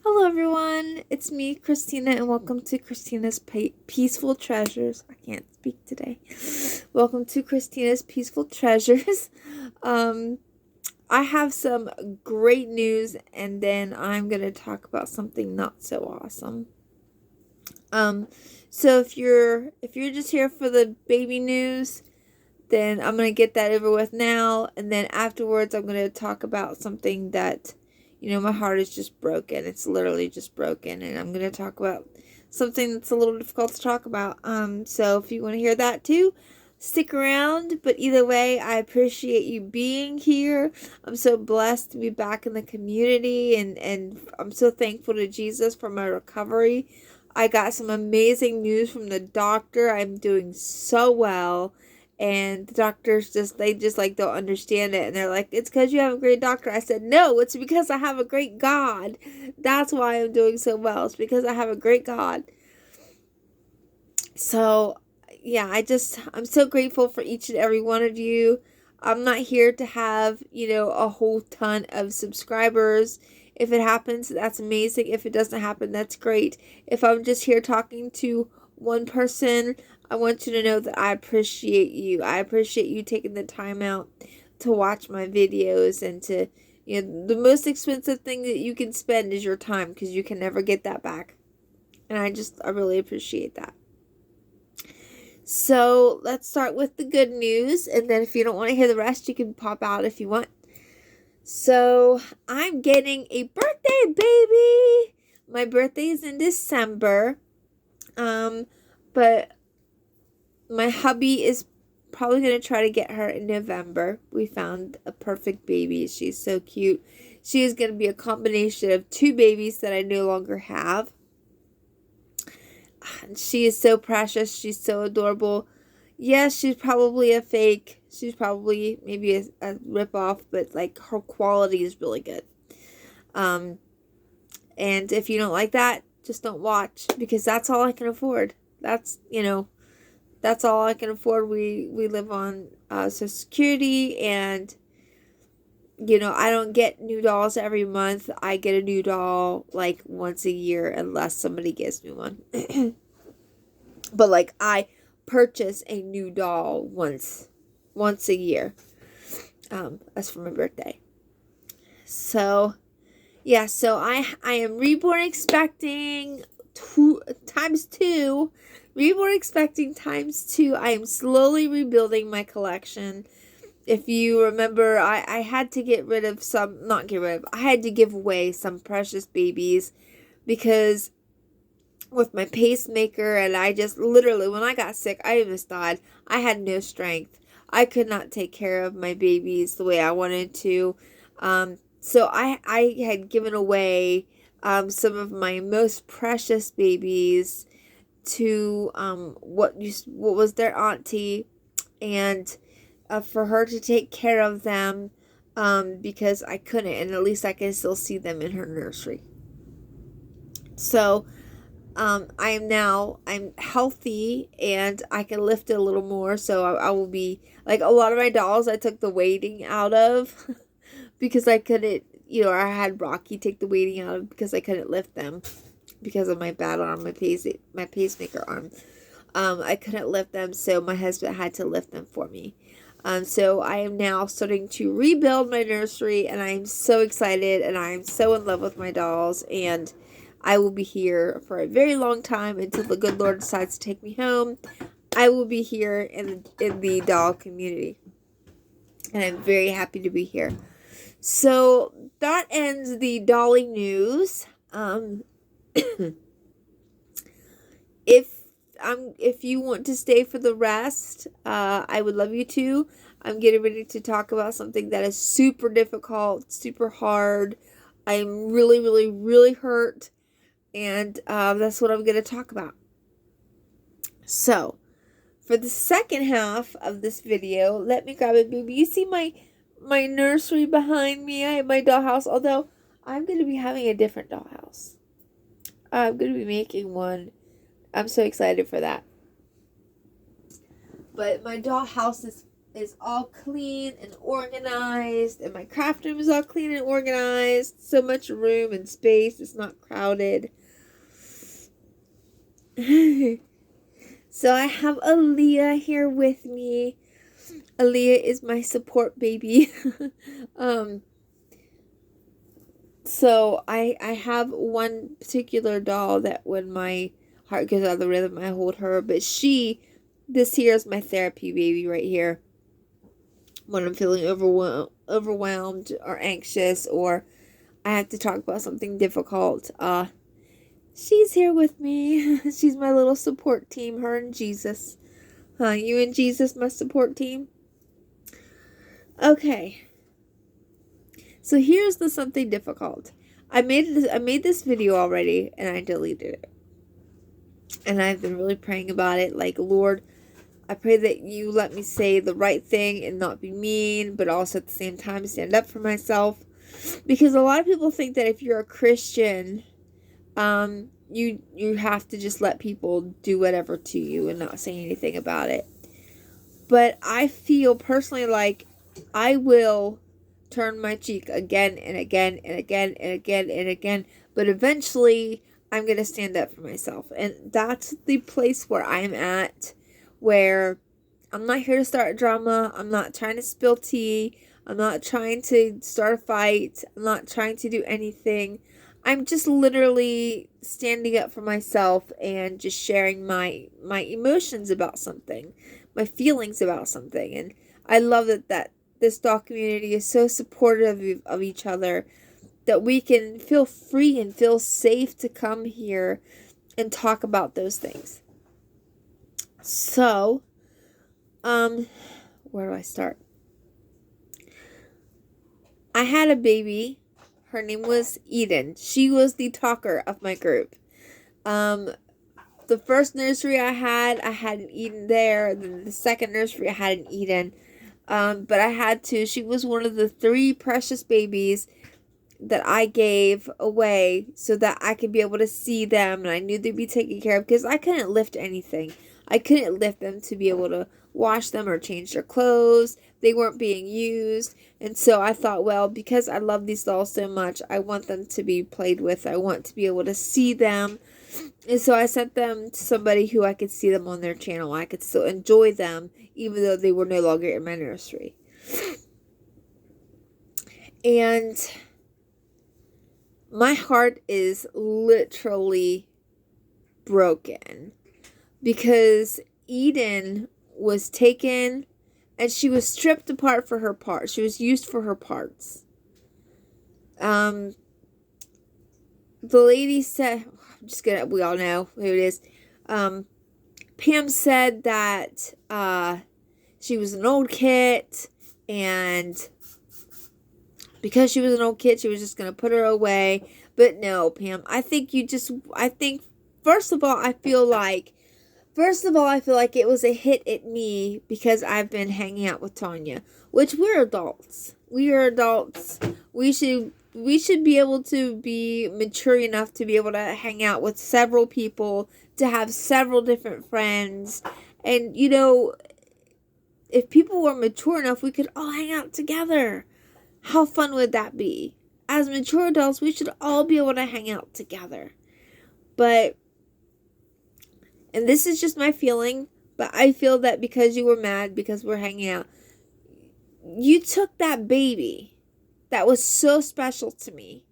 Hello, everyone. It's me, Christina, and welcome to Christina's Peaceful Treasures. I can't speak today. Welcome to Christina's Peaceful Treasures. Um, I have some great news, and then I'm gonna talk about something not so awesome. Um, so if you're just here for the baby news, then I'm gonna get that over with now, and then afterwards I'm gonna talk about something that, my heart is just broken. It's literally just broken, and I'm gonna talk about something that's a little difficult to talk about. So if you want to hear that too, stick around. But either way, I appreciate you being here. I'm so blessed to be back in the community, and I'm so thankful to Jesus for my recovery. I got some amazing news from the doctor. I'm doing so well, and the doctors just like don't understand it, and they're like, it's because you have a great doctor. I said, no, it's because I have a great God. That's why I'm doing so well. It's because I have a great God. So yeah, I'm so grateful for each and every one of you. I'm not here to have a whole ton of subscribers. If it happens, that's amazing. If it doesn't happen, that's great. If I'm just here talking to one person, I want you to know that I appreciate you. I appreciate you taking the time out to watch my videos, and to, the most expensive thing that you can spend is your time, because you can never get that back. And I really appreciate that. So let's start with the good news, and then if you don't want to hear the rest, you can pop out if you want. So I'm getting a birthday baby. My birthday is in December. But my hubby is probably going to try to get her in November. We found a perfect baby. She's so cute. She is going to be a combination of two babies that I no longer have. She is so precious. She's so adorable. Yes, she's probably a fake. She's probably maybe a ripoff, but like her quality is really good. Um, and if you don't like that, just don't watch, because that's all I can afford. That's all I can afford. We live on Social Security, and I don't get new dolls every month. I get a new doll like once a year, unless somebody gives me one. But like I purchase a new doll once a year. That's for my birthday. So yeah, so I am reborn expecting times two. Reborn expecting times two. I am slowly rebuilding my collection. If you remember, I had to get rid of some, not get rid of, I had to give away some precious babies, because with my pacemaker, and I just literally, when I got sick, I almost died. I had no strength. I could not take care of my babies the way I wanted to. So I had given away some of my most precious babies to what was their auntie, and for her to take care of them, because I couldn't, and at least I can still see them in her nursery. So I'm healthy, and I can lift it a little more. So I will be like, a lot of my dolls I took the weighting out of because I couldn't, I had Rocky take the weighting out of because I couldn't lift them because of my bad arm, my pacemaker arm. I couldn't lift them, so my husband had to lift them for me. So I am now starting to rebuild my nursery, and I am so excited, and I am so in love with my dolls, and I will be here for a very long time until the good Lord decides to take me home. I will be here in the doll community, and I'm very happy to be here. So that ends the dolly news. If if you want to stay for the rest, I would love you to. I'm getting ready to talk about something that is super difficult, super hard. I'm really, really, really hurt, and that's what I'm going to talk about. So, for the second half of this video, let me grab a baby. You see my nursery behind me. I have my dollhouse, although I'm going to be having a different dollhouse. I'm going to be making one. I'm so excited for that. But my dollhouse is is all clean and organized, and my craft room is all clean and organized. So much room and space. It's not crowded. So I have Aaliyah here with me. Aaliyah is my support baby. So I have one particular doll that when my heart goes out of the rhythm, I hold her. But this here is my therapy baby right here. When I'm feeling overwhelmed or anxious, or I have to talk about something difficult, she's here with me. She's my little support team, her and Jesus. You and Jesus, my support team. Okay. So here's the something difficult. I made this video already and I deleted it. And I've been really praying about it. Like, Lord, I pray that you let me say the right thing and not be mean, but also at the same time stand up for myself. Because a lot of people think that if you're a Christian, you have to just let people do whatever to you and not say anything about it. But I feel personally like I will turn my cheek again and again and again and again and again. But eventually, I'm going to stand up for myself. And that's the place where I'm at, where I'm not here to start drama. I'm not trying to spill tea. I'm not trying to start a fight. I'm not trying to do anything. I'm just literally standing up for myself and just sharing my emotions about something, my feelings about something. And I love that this doll community is so supportive of each other, that we can feel free and feel safe to come here and talk about those things. So, where do I start? I had a baby. Her name was Eden. She was the talker of my group. The first nursery I had an Eden there. Then the second nursery I had an Eden. But she was one of the 3 precious babies that I gave away so that I could be able to see them, and I knew they'd be taken care of, because I couldn't lift anything. I couldn't lift them to be able to wash them or change their clothes. They weren't being used. And so I thought, well, because I love these dolls so much, I want them to be played with. I want to be able to see them. And so I sent them to somebody who I could see them on their channel. I could still enjoy them, even though they were no longer in my nursery. And my heart is literally broken, because Eden was taken and she was stripped apart for her parts. She was used for her parts. The lady said, we all know who it is. Pam said that she was an old kit, and because she was an old kid, she was just going to put her away. But no, Pam, first of all, I feel like it was a hit at me, because I've been hanging out with Tanya, which we're adults. We are adults. We should be able to be mature enough to be able to hang out with several people, to have several different friends. And, if people were mature enough, we could all hang out together. How fun would that be? As mature adults, we should all be able to hang out together. And this is just my feeling, but I feel that because you were mad because we're hanging out, you took that baby that was so special to me,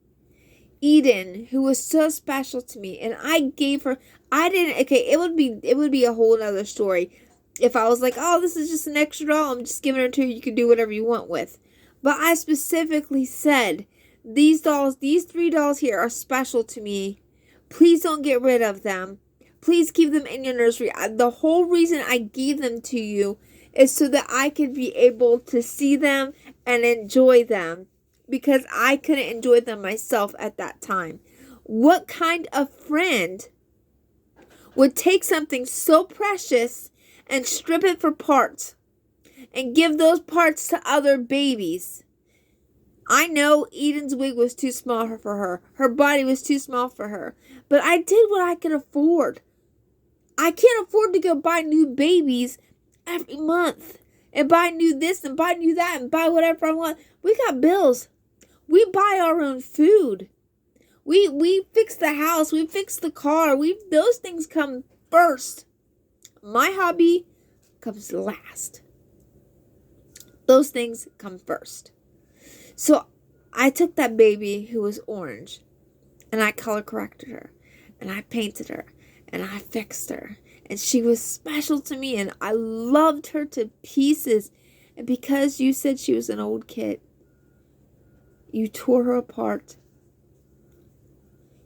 Eden, who was so special to me, and I gave her, it would be a whole other story if I was like, oh, this is just an extra doll, I'm just giving her to you, you can do whatever you want with. But I specifically said, these 3 dolls here are special to me. Please don't get rid of them. Please keep them in your nursery. The whole reason I gave them to you is so that I could be able to see them and enjoy them, because I couldn't enjoy them myself at that time. What kind of friend would take something so precious and strip it for parts and give those parts to other babies? I know Eden's wig was too small for her. Her body was too small for her. But I did what I could afford. I can't afford to go buy new babies every month and buy new this and buy new that and buy whatever I want. We got bills. We buy our own food. We fix the house. We fix the car. Those things come first. My hobby comes last. Those things come first. So I took that baby who was orange and I color corrected her and I painted her and I fixed her. And she was special to me and I loved her to pieces. And because you said she was an old kid, you tore her apart.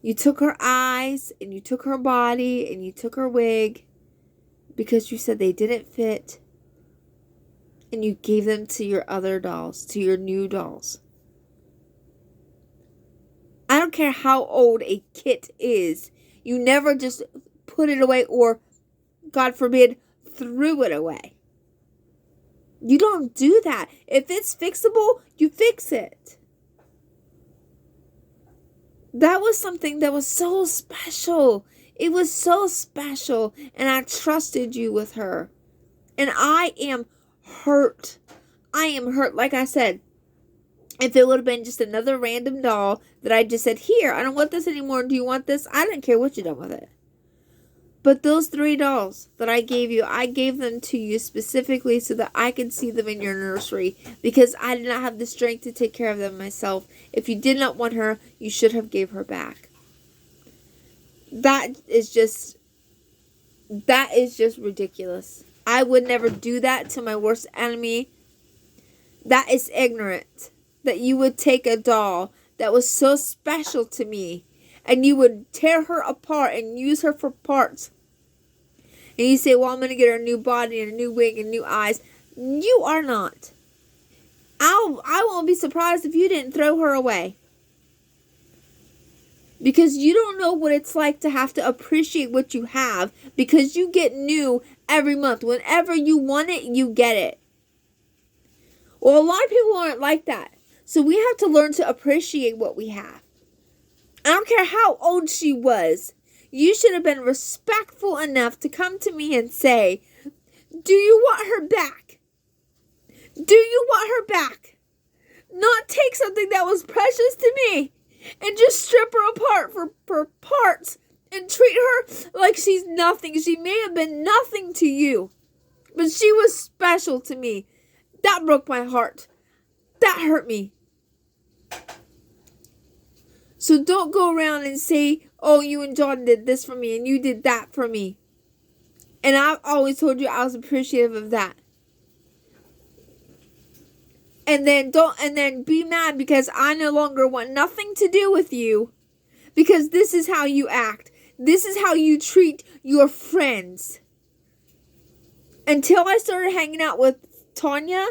You took her eyes and you took her body and you took her wig because you said they didn't fit. And you gave them to your other dolls, to your new dolls. I don't care how old a kit is. You never just put it away or, God forbid, threw it away. You don't do that. If it's fixable, you fix it. That was something that was so special. It was so special. And I trusted you with her. And I am hurt. I am hurt. Like I said, if it would have been just another random doll that I just said, here, I don't want this anymore. Do you want this? I don't care what you done with it. But those 3 dolls that I gave you, I gave them to you specifically so that I could see them in your nursery because I did not have the strength to take care of them myself. If you did not want her, you should have gave her back. That is just ridiculous. I would never do that to my worst enemy. That is ignorant. That you would take a doll that was so special to me and you would tear her apart and use her for parts. And you say, well, I'm going to get her a new body and a new wig and new eyes. You are not. I won't be surprised if you didn't throw her away. Because you don't know what it's like to have to appreciate what you have. Because you get new every month. Whenever you want it, you get it. Well, a lot of people aren't like that. So we have to learn to appreciate what we have. I don't care how old she was. You should have been respectful enough to come to me and say, do you want her back? Do you want her back? Not take something that was precious to me and just strip her apart for parts and treat her like she's nothing. She may have been nothing to you, but she was special to me. That broke my heart. That hurt me. So don't go around and say, oh, you and John did this for me and you did that for me. And I've always told you I was appreciative of that. And then be mad because I no longer want nothing to do with you. Because this is how you act. This is how you treat your friends. Until I started hanging out with Tanya,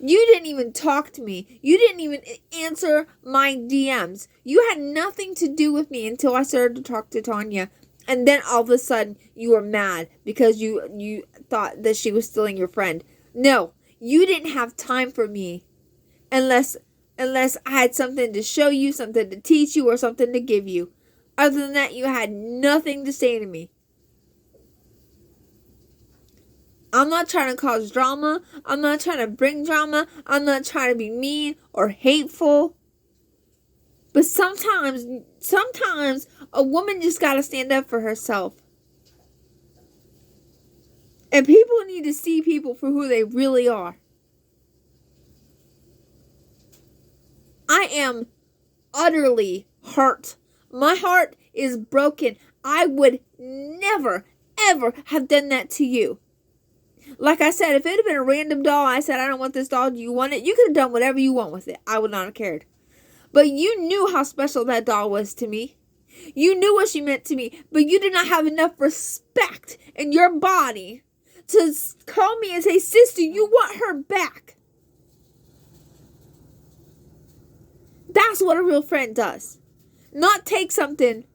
you didn't even talk to me. You didn't even answer my DMs. You had nothing to do with me until I started to talk to Tanya. And then all of a sudden, you were mad because you thought that she was stealing your friend. No, you didn't have time for me unless I had something to show you, something to teach you, or something to give you. Other than that, you had nothing to say to me. I'm not trying to cause drama. I'm not trying to bring drama. I'm not trying to be mean or hateful. But sometimes a woman just got to stand up for herself. And people need to see people for who they really are. I am utterly hurt. My heart is broken. I would never, ever have done that to you. Like I said, if it had been a random doll, I said, I don't want this doll, do you want it? You could have done whatever you want with it. I would not have cared. But you knew how special that doll was to me. You knew what she meant to me. But you did not have enough respect in your body to call me and say, sister, you want her back. That's what a real friend does. Not take something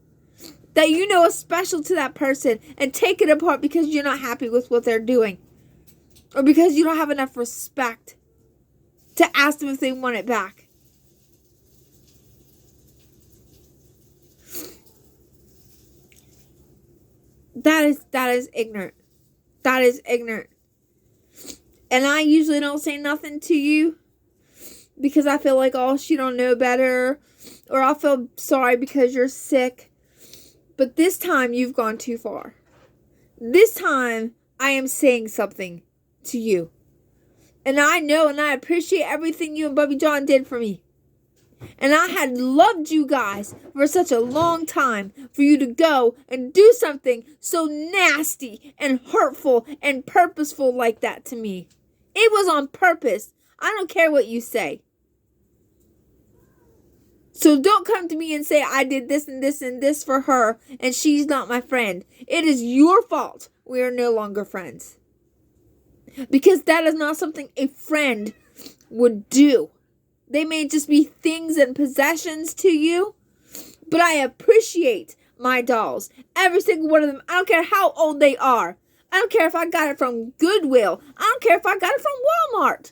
that you know is special to that person and take it apart because you're not happy with what they're doing. Or because you don't have enough respect to ask them if they want it back. That is ignorant. That is ignorant. And I usually don't say nothing to you because I feel like, oh, she don't know better. Or I'll feel sorry because you're sick. But this time you've gone too far. This time I am saying something to you. And I know and I appreciate everything you and Bubby John did for me. And I had loved you guys for such a long time for you to go and do something so nasty and hurtful and purposeful like that to me. It was on purpose. I don't care what you say. So don't come to me and say I did this and this and this for her and she's not my friend. It is your fault we are no longer friends. Because that is not something a friend would do. They may just be things and possessions to you, but I appreciate my dolls. Every single one of them. I don't care how old they are. I don't care if I got it from Goodwill. I don't care if I got it from Walmart.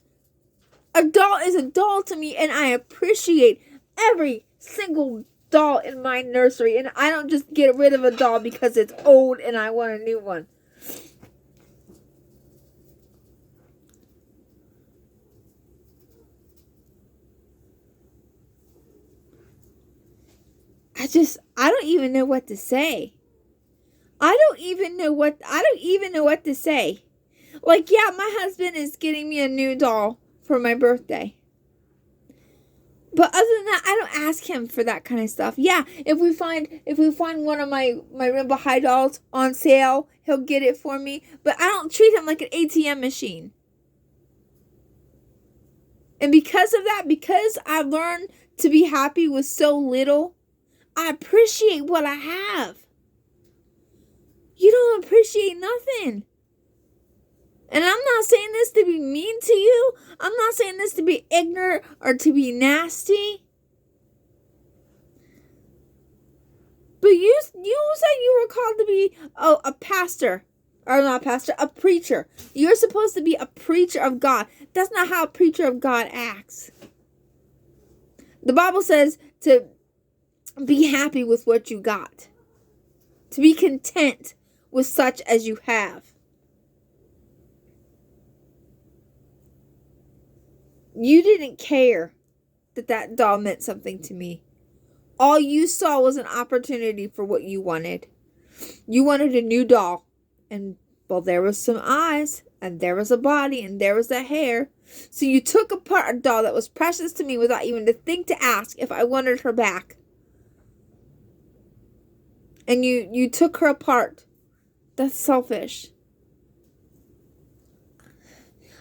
A doll is a doll to me, and I appreciate every single doll in my nursery. And I don't just get rid of a doll because it's old and I want a new one. I don't even know what to say. I don't even know what to say. Like, yeah, my husband is getting me a new doll for my birthday. But other than that, I don't ask him for that kind of stuff. Yeah, if we find one of my Rainbow High dolls on sale, he'll get it for me. But I don't treat him like an ATM machine. And because of that, because I learned to be happy with so little, I appreciate what I have. You don't appreciate nothing. And I'm not saying this to be mean to you. I'm not saying this to be ignorant or to be nasty. But you said you were called to be a pastor. Or not a pastor, a preacher. You're supposed to be a preacher of God. That's not how a preacher of God acts. The Bible says to be happy with what you got. To be content with such as you have. You didn't care that doll meant something to me. All you saw was an opportunity for what you wanted. You wanted a new doll. And, well, there was some eyes. And there was a body. And there was a hair. So you took apart a doll that was precious to me without even to think to ask if I wanted her back. And you took her apart. That's selfish.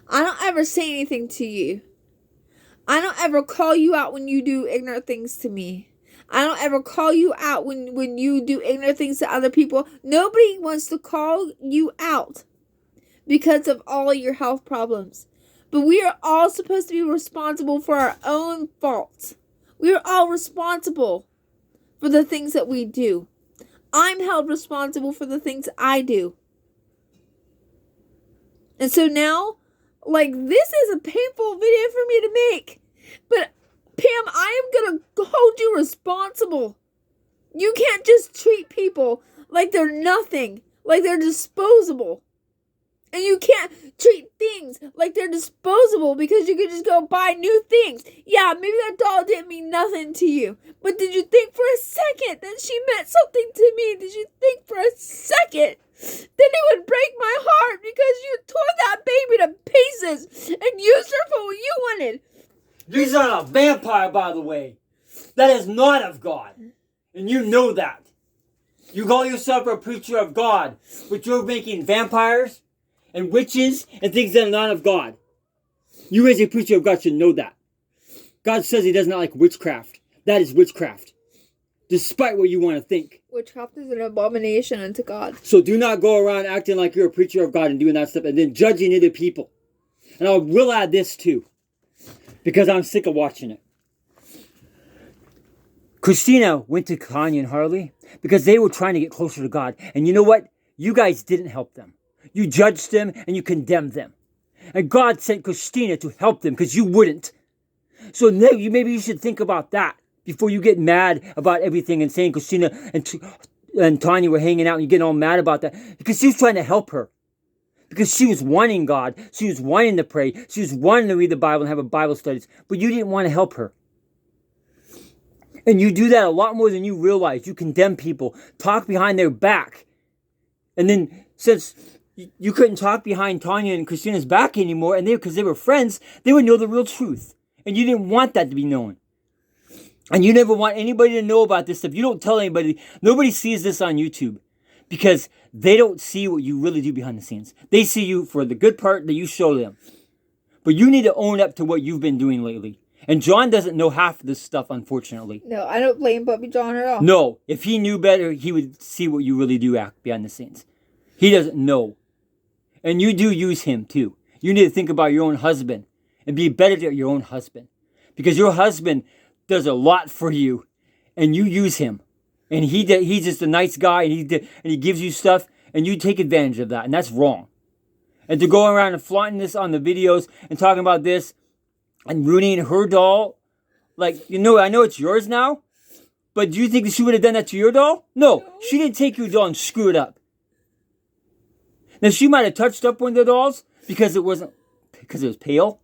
I don't ever say anything to you. I don't ever call you out when you do ignorant things to me. I don't ever call you out when you do ignorant things to other people. Nobody wants to call you out because of all your health problems. But we are all supposed to be responsible for our own faults. We are all responsible for the things that we do. I'm held responsible for the things I do. And so now, like, this is a painful video for me to make. But, Pam, I am going to hold you responsible. You can't just treat people like they're nothing. Like they're disposable. And you can't treat things like they're disposable because you can just go buy new things. Yeah, maybe that doll didn't mean nothing to you. But did you think for a second that she meant something to me? Did you think for a second that it would break my heart because you tore that baby to pieces and used her for what you wanted? You're not a vampire, by the way. That is not of God. And you know that. You call yourself a preacher of God, but you're making vampires and witches and things that are not of God. You as a preacher of God should know that. God says he does not like witchcraft. That is witchcraft. Despite what you want to think. Witchcraft is an abomination unto God. So do not go around acting like you're a preacher of God and doing that stuff and then judging other people. And I will add this too. Because I'm sick of watching it. Christina went to Kanye and Harley because they were trying to get closer to God. And you know what? You guys didn't help them. You judged them and you condemned them. And God sent Christina to help them because you wouldn't. So now maybe you should think about that before you get mad about everything and saying Christina and Tanya were hanging out and you getting all mad about that. Because she was trying to help her. Because she was wanting God. She was wanting to pray. She was wanting to read the Bible and have a Bible studies. But you didn't want to help her. And you do that a lot more than you realize. You condemn people, talk behind their back. And then since you couldn't talk behind Tanya and Christina's back anymore, and because they were friends, they would know the real truth. And you didn't want that to be known. And you never want anybody to know about this stuff. You don't tell anybody. Nobody sees this on YouTube because they don't see what you really do behind the scenes. They see you for the good part that you show them. But you need to own up to what you've been doing lately. And John doesn't know half of this stuff, unfortunately. No, I don't blame Puppy John at all. No, if he knew better, he would see what you really do act behind the scenes. He doesn't know. And you do use him too. You need to think about your own husband and be better to your own husband. Because your husband does a lot for you and you use him. And he's just a nice guy and he gives you stuff and you take advantage of that. And that's wrong. And to go around and flaunting this on the videos and talking about this and ruining her doll, like, I know it's yours now, but do you think that she would have done that to your doll? No, she didn't take your doll and screw it up. Now, she might have touched up one of the dolls because it was pale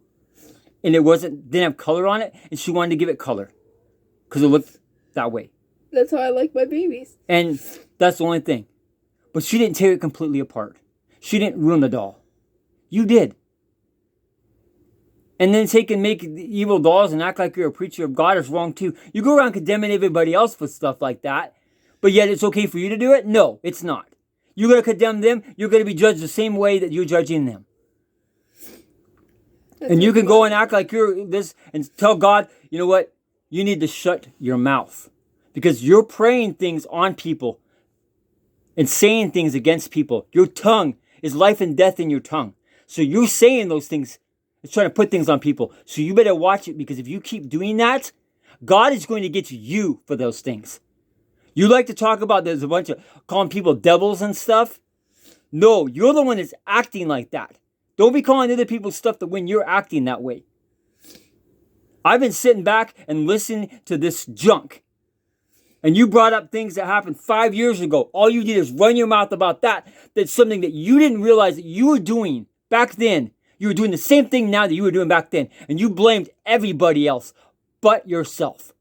and didn't have color on it, and she wanted to give it color because it looked that way. That's how I like my babies. And that's the only thing. But she didn't tear it completely apart. She didn't ruin the doll. You did. And then take and make evil dolls and act like you're a preacher of God is wrong too. You go around condemning everybody else for stuff like that, but yet it's okay for you to do it? No, it's not. You're going to condemn them. You're going to be judged the same way that you're judging them. And you can go and act like you're this and tell God, you know what? You need to shut your mouth. Because you're praying things on people and saying things against people. Your tongue is life and death in your tongue. So you're saying those things. It's trying to put things on people. So you better watch it, because if you keep doing that, God is going to get you for those things. You like to talk about there's a bunch of calling people devils and stuff. No, you're the one that's acting like that. Don't be calling other people stuff that when you're acting that way. I've been sitting back and listening to this junk. And you brought up things that happened 5 years ago. All you did is run your mouth about that. That's something that you didn't realize that you were doing back then. You were doing the same thing now that you were doing back then. And you blamed everybody else but yourself.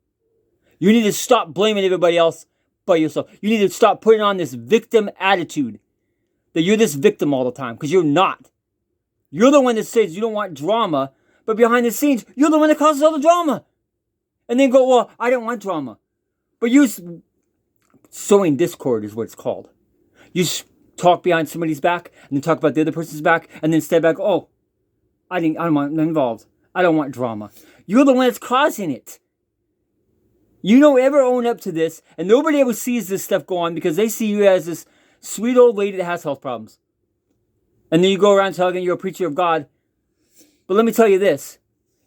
You need to stop blaming everybody else but yourself. You need to stop putting on this victim attitude. That you're this victim all the time. Because you're not. You're the one that says you don't want drama. But behind the scenes, you're the one that causes all the drama. And then go, well, I don't want drama. But you sowing discord is what it's called. You talk behind somebody's back. And then talk about the other person's back. And then step back, oh. I don't want involved. I don't want drama. You're the one that's causing it. You don't ever own up to this, and nobody ever sees this stuff go on because they see you as this sweet old lady that has health problems. And then you go around telling you're a preacher of God. But let me tell you this.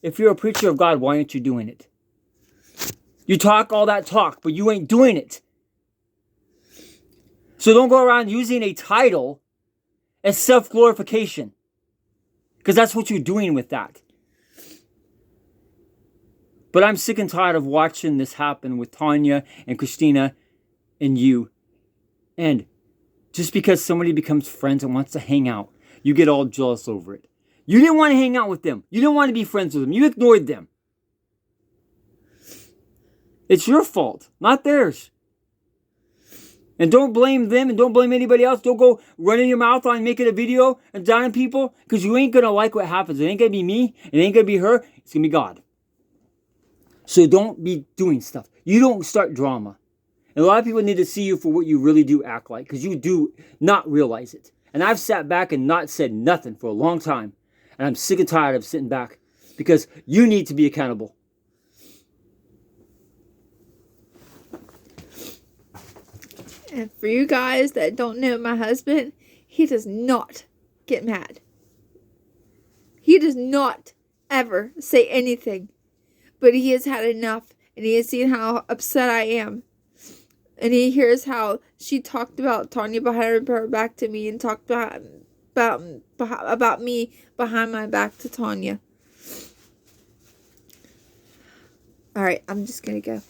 If you're a preacher of God, why aren't you doing it? You talk all that talk, but you ain't doing it. So don't go around using a title as self-glorification. Because that's what you're doing with that. But I'm sick and tired of watching this happen with Tanya and Christina and you. And just because somebody becomes friends and wants to hang out, you get all jealous over it. You didn't want to hang out with them. You didn't want to be friends with them. You ignored them. It's your fault, not theirs. And don't blame them and don't blame anybody else. Don't go running your mouth on making a video and downing people, because you ain't going to like what happens. It ain't going to be me. It ain't going to be her. It's going to be God. So don't be doing stuff. You don't start drama. And a lot of people need to see you for what you really do act like, because you do not realize it. And I've sat back and not said nothing for a long time. And I'm sick and tired of sitting back, because you need to be accountable. And for you guys that don't know my husband, he does not get mad. He does not ever say anything. But he has had enough, and he has seen how upset I am. And he hears how she talked about Tanya behind her back to me, and talked about me behind my back to Tanya. Alright, I'm just gonna go.